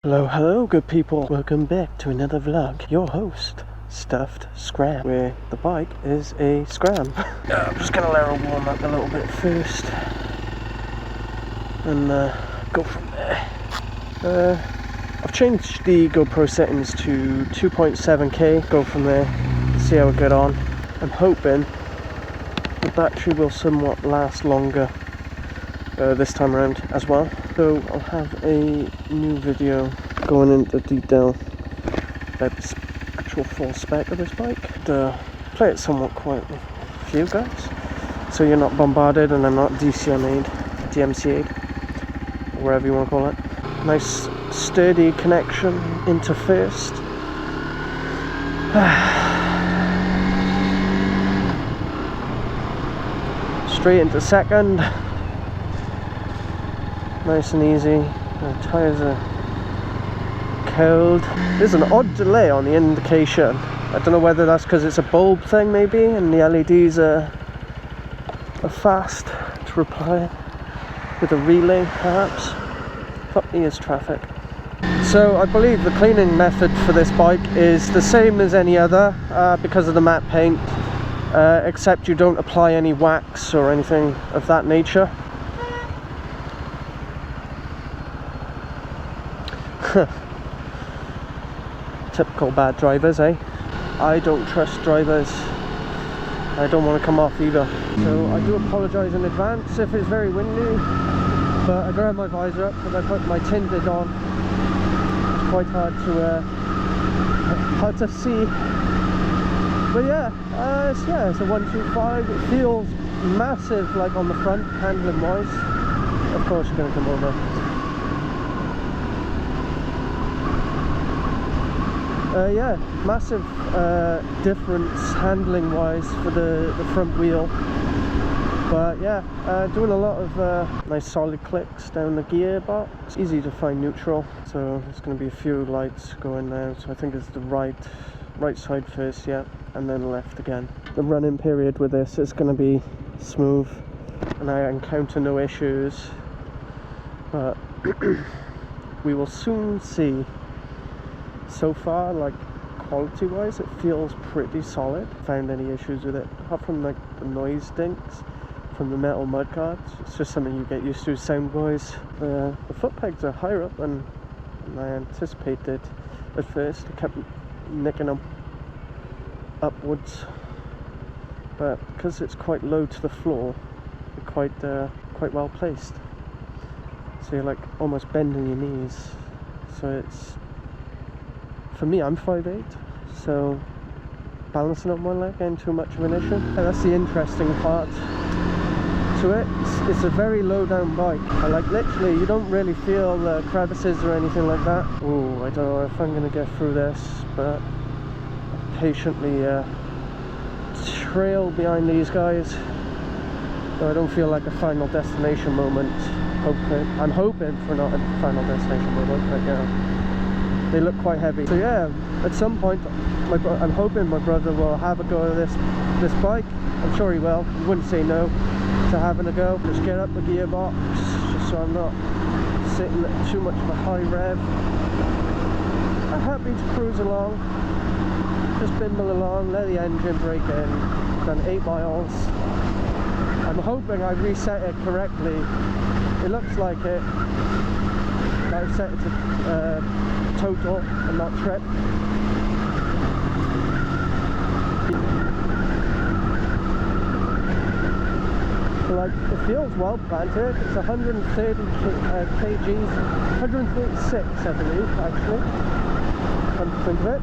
Hello good people, welcome back to another vlog. Your host, StuffedScram, where the bike is a scram. I'm just gonna let her warm up a little bit first and go from there. I've changed the GoPro settings to 2.7K, go from there, see how we get on. I'm hoping the battery will somewhat last longer this time around as well. So I'll have a new video going into detail about the actual full spec of this bike. Play it somewhat quietly for you guys, so you're not bombarded and I'm not DMCA'd, or whatever you want to call it. Nice sturdy connection into first. Straight into second. Nice and easy. The tyres are cold. There's an odd delay on the indication. I don't know whether that's because it's a bulb thing maybe, and the LEDs are fast to reply with a relay perhaps. Fuck me, is traffic. So I believe the cleaning method for this bike is the same as any other because of the matte paint, except you don't apply any wax or anything of that nature. Typical bad drivers, eh? I don't trust drivers. I don't want to come off either. So I do apologise in advance if it's very windy, but I don't have my visor up because I put my tinted on. It's quite hard to see. But yeah, it's a 125. It feels massive, like on the front, handling wise. Of course you're going to come over. Yeah, massive difference handling wise for the front wheel, but yeah, doing a lot of nice solid clicks down the gearbox. It's easy to find neutral, so there's going to be a few lights going now, so I think it's the right side first, yeah, and then left again. The run-in period with this is going to be smooth and I encounter no issues, but we will soon see. So far, like quality wise, it feels pretty solid. Found any issues with it apart from like the noise dinks from the metal mudguards. It's just something you get used to sound wise. The foot pegs are higher up than I anticipated at first. I kept nicking them upwards, but because it's quite low to the floor, they're quite well placed, so you're like almost bending your knees. So it's, for me, I'm 5'8", so balancing up one leg ain't too much of an issue. And that's the interesting part to it. It's a very low down bike. Like literally, you don't really feel the crevices or anything like that. Oh, I don't know if I'm going to get through this, but patiently trail behind these guys. So I don't feel like a final destination moment. I'm hoping for not a final destination moment, but yeah. They look quite heavy. So yeah, at some point I'm hoping my brother will have a go at this bike. I'm sure he will. He wouldn't say no to having a go. Just get up the gearbox, just so I'm not sitting at too much of a high rev. I'm happy to cruise along, just bimble along, let the engine break in. Done 8 miles. I'm hoping I reset it correctly. It looks like it. I've set it to total and not trip. Like, it feels well planted. It's 130 kgs, 136 I believe actually, come to think of it.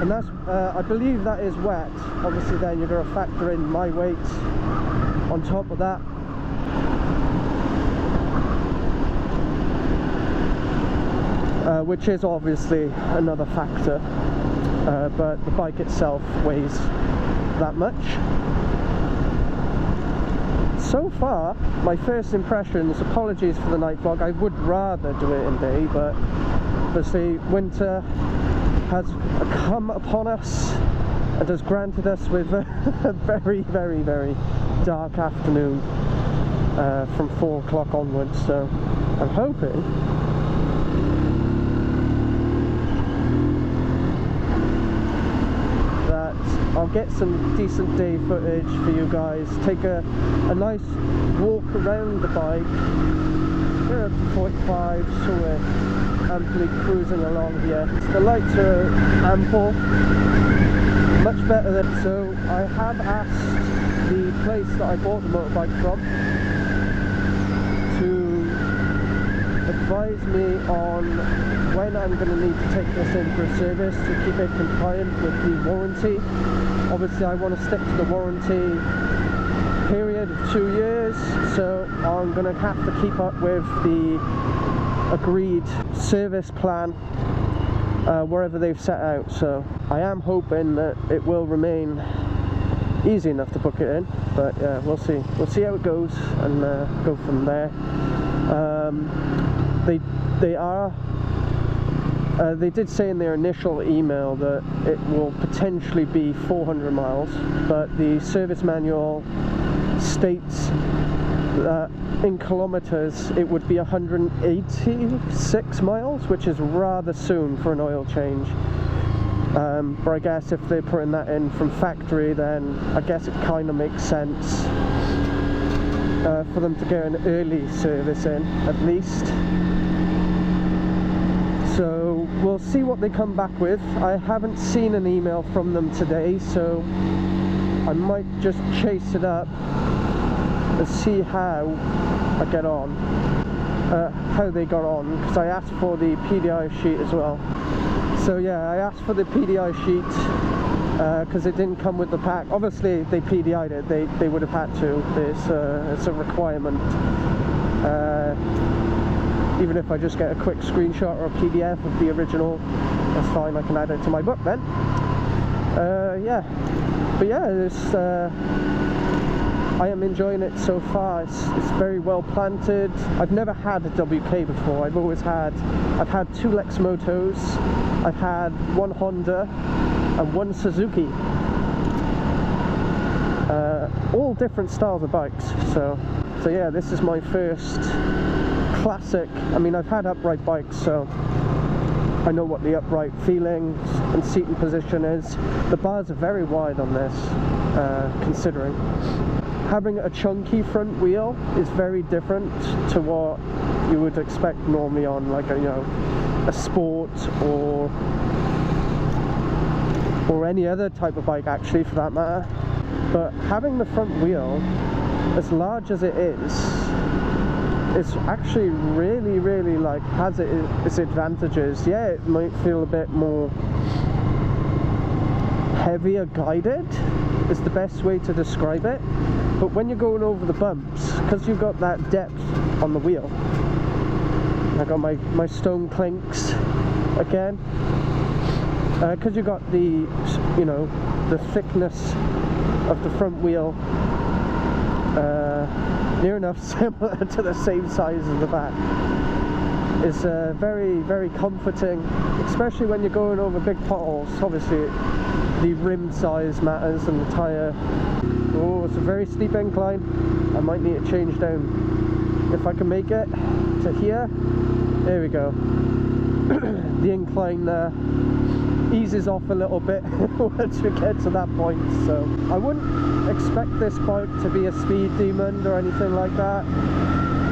And that's I believe that is wet. Obviously then you're going to factor in my weight on top of that. Which is obviously another factor, but the bike itself weighs that much. So far, my first impressions, apologies for the night vlog, I would rather do it in day, but obviously winter has come upon us and has granted us with a very, very, very dark afternoon from 4 o'clock onwards, so I'm hoping get some decent day footage for you guys, take a nice walk around the bike. We're up to 45, so we're amply cruising along here. The lights are ample, much better than... So I have asked the place that I bought the motorbike from to advise me on when I'm going to need to take this in for a service to keep it compliant with the warranty. Obviously I want to stick to the warranty period of 2 years, so I'm going to have to keep up with the agreed service plan wherever they've set out. So I am hoping that it will remain easy enough to book it in, but we'll see how it goes and go from there. They did say in their initial email that it will potentially be 400 miles, but the service manual states that in kilometers it would be 186 miles, which is rather soon for an oil change. But I guess if they're putting that in from factory, then I guess it kind of makes sense for them to get an early service in, at least. So we'll see what they come back with. I haven't seen an email from them today, so I might just chase it up and see how I get on, how they got on, because I asked for the PDI sheet as well. So yeah, I asked for the PDI sheet because it didn't come with the pack. Obviously they PDI'd it, they would have had to. It's a requirement. Even if I just get a quick screenshot or a PDF of the original, that's fine, I can add it to my book then. Yeah, but yeah, I am enjoying it so far. It's very well planted. I've never had a WK before. I've had 2 Lexmotos, I've had 1 Honda and 1 Suzuki. All different styles of bikes. So yeah, this is my first classic. I mean, I've had upright bikes, so I know what the upright feeling and seating position is. The bars are very wide on this, considering. Having a chunky front wheel is very different to what you would expect normally on like a sport or any other type of bike, actually, for that matter. But having the front wheel as large as it is, it's actually really like has its advantages. Yeah, it might feel a bit more heavier guided is the best way to describe it, but when you're going over the bumps, because you've got that depth on the wheel, I got my stone clinks again, because you've got the thickness of the front wheel near enough similar to the same size as the back. Is very comforting, especially when you're going over big potholes. Obviously the rim size matters and the tyre. Oh, it's a very steep incline. I might need to change down if I can make it to here. There we go. The incline eases off a little bit once we get to that point. So I wouldn't expect this bike to be a speed demon or anything like that.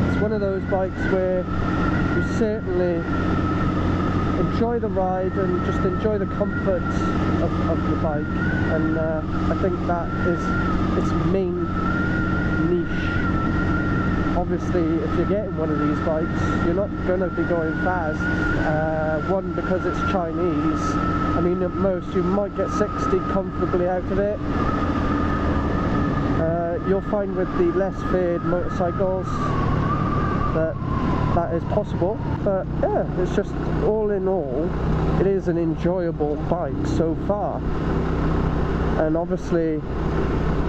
It's one of those bikes where you certainly enjoy the ride and just enjoy the comfort of the bike, and I think that is its main niche. Obviously, if you're getting one of these bikes, you're not going to be going fast. One, because it's Chinese. I mean, at most you might get 60 comfortably out of it. You'll find with the less fared motorcycles that is possible, but yeah, it's just, all in all, it is an enjoyable bike so far. And obviously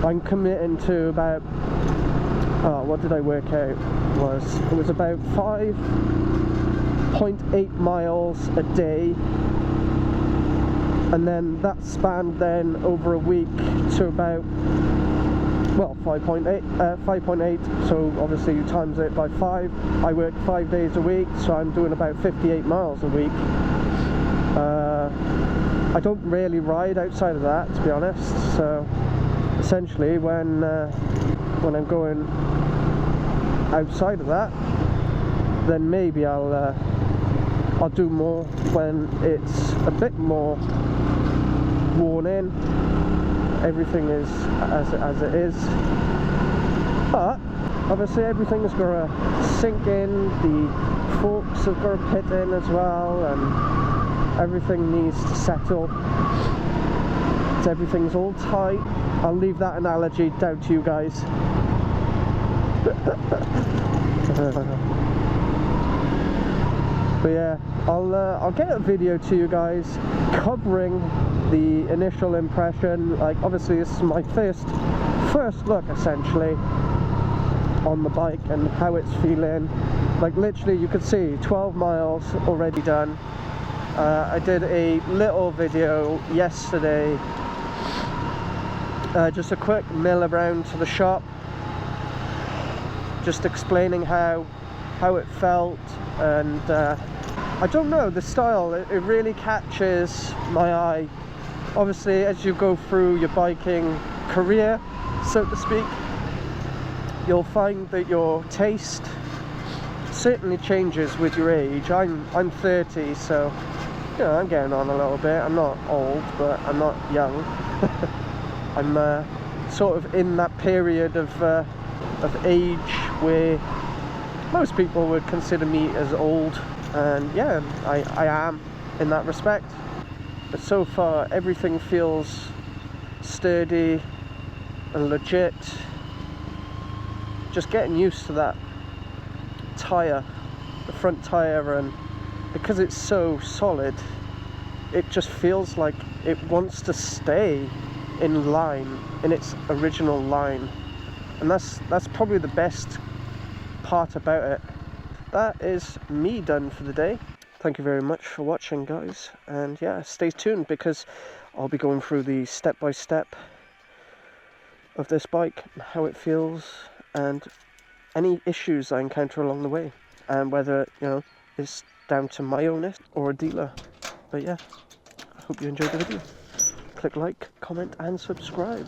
I'm committing to about, what did I work out? It was about 5.8 miles a day, and then that spanned then over a week to about, well, 5.8, so obviously you times it by 5. I work 5 days a week, so I'm doing about 58 miles a week. I don't really ride outside of that, to be honest. So essentially when I'm going outside of that, then maybe I'll do more when it's a bit more worn in, everything is as it is. But obviously everything's got to sink in, the forks have got to pit in as well, and everything needs to settle. So everything's all tight. I'll leave that analogy down to you guys. But yeah, I'll get a video to you guys covering the initial impression. Like, obviously this is my first look essentially on the bike and how it's feeling. Like, literally you could see 12 miles already done. I did a little video yesterday, just a quick mill around to the shop, just explaining how it felt. And I don't know, the style, it really catches my eye. Obviously as you go through your biking career, so to speak, you'll find that your taste certainly changes with your age. I'm 30, so you know, I'm getting on a little bit. I'm not old, but I'm not young. I'm sort of in that period of age where most people would consider me as old, and yeah, I am in that respect. But so far everything feels sturdy and legit. Just getting used to that tyre, the front tyre, and because it's so solid, it just feels like it wants to stay in line, in its original line, and that's probably the best part about it. That is me done for the day. Thank you very much for watching, guys, and yeah, stay tuned because I'll be going through the step-by-step of this bike, how it feels, and any issues I encounter along the way, and whether, you know, it's down to my owners or a dealer. But yeah, I hope you enjoyed the video. Click like, comment and subscribe.